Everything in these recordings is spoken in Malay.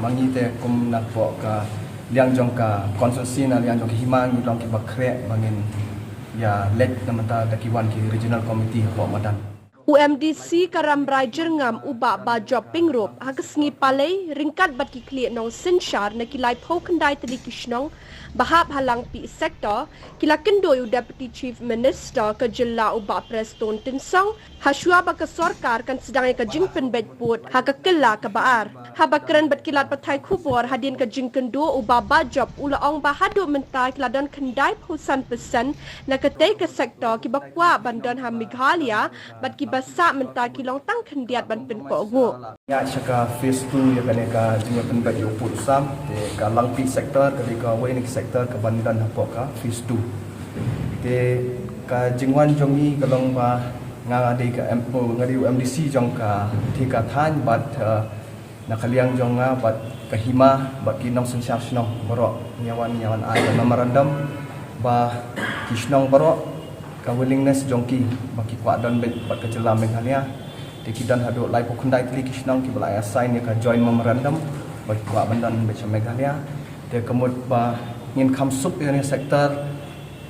mangite kum nak po ka liang jong ka konsorsi na liang jong ki himang long ki bakrek bangin ya let namata dakiwan ki regional committee po madan UMDC karam brajer ngam uba ba job pingrop hagas ngi palai ringkat bat ki kli nong sinchar na kilai phau kandai tali kishnong bahap halang pi sektor kila kendoi deputy chief minister ke jilla uba preston tinsong haswa ba ke sarkar kan sedang ke jingpen bedput ha ke kela ke baar ha bakran bat kilat patai khubor hadin ke jingkendo uba ba job ula ong ba hadu mentai kila don kandai phusan pesan na ke te ke sektor ki bakwa bandon ha Meghalaya bat ki basa mentai kilong tang kendiat ban pen ko ngo ya shaka phase 2 ya kaneka jingpen bed yo put sam te ka langpi sektor ka wei ni sektor ke bandan hapok ka phase 2 te ka jingwan jongi kalong ba ngadi ka ngadi UMDC jong ka thika than bat nakaliang jong nga bat kahima bat kinong sensasyon baro nyawan ai memorandum ba kisnong baro ka willingness jongki baki kwa don bat ka jelam Meghalaya te kidan hadu lai pokundai tli kisnong ki balai assign ya ka join memorandum baki kwa bandan becha Meghalaya te kemud ba ngin kamsup ya sektor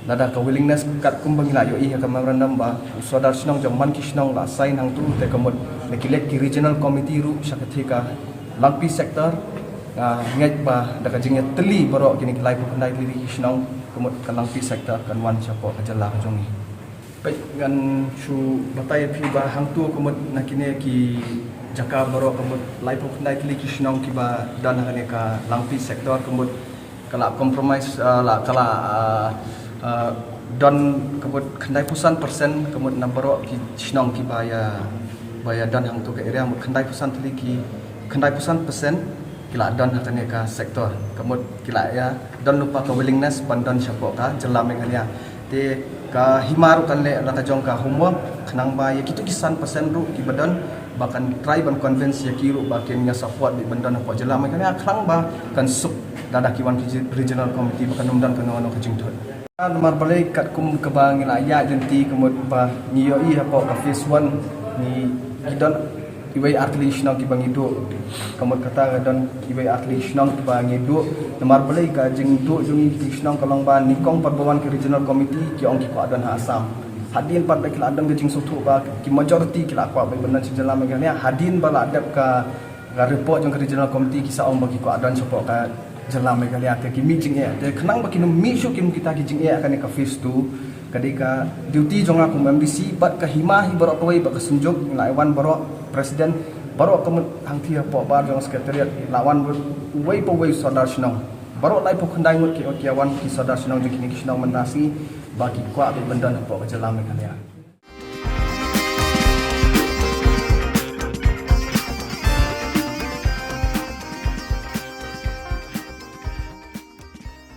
nada ka willingness kat kumbang la yo i ka memorandum ba sodar sinong jaman kisnong la sign hang tu te kemud lekilek ki regional committee ru syakathi ka langpi sektor ngai ba da ka jingya teli baro kini lai pokundai tli kisnong kemud ka langpi sektor kan wan chapo ka jala ka jongi pe ngan chu batai phi ba hang tu kemud nakine ki jaka baro kemud lai pokundai tli kisnong ki ba dan hane ka langpi sektor kemud kala compromise la kala don kemud kandai pusan persen kemud nambaro ki chnong ki baya dan hang tu ke area mud kandai pusan tli ki kandai pusan persen kila don hatane ka sektor kemud kila ya don lupa ka willingness bandon syapo ka jela Meghalaya te ka himaru kan le la ka jong ka homework khnang ba ya kitu kisan persen ru ki badan bahkan try ban convince ya kiru ba ken nya support di bandon po jela Meghalaya khlang ba kan sup dadah kiwan regional committee bahkan umdan kan ono ka jingthot nomor balik kat kum ke bang la ya jenti kemud ba ni yo i hapo ka phase 1 ni idon iwai artilation ki bang idu kemud kata don iwai artilation ki bang idu nomor balik ka jing du jungi kisnong kalong ba nikong perbawan ke regional committee ki ong ki ko adon ha asam hadin pat ba kila adon ke jing sutu ba ki majority kila ko ba benan sejala Meghalaya hadin ba la adap ka report jong ke regional committee ki sa ong ba ki ko adon support ka jela Meghalaya te ki meeting e te khnang ba kinu mi shu kim kita ki jing e akan ka phase 2 kadika duty jong aku MDC bat ka hima hi baro koi ba ka sunjuk laiwan baro presiden baro ka hang thia po bar jong secretariat lawan wei po wei sodar snong baro lai po khandai ngut ki okiawan ki sodar snong jing ki snong mandasi ba ki kwa be bandan po ka jela Meghalaya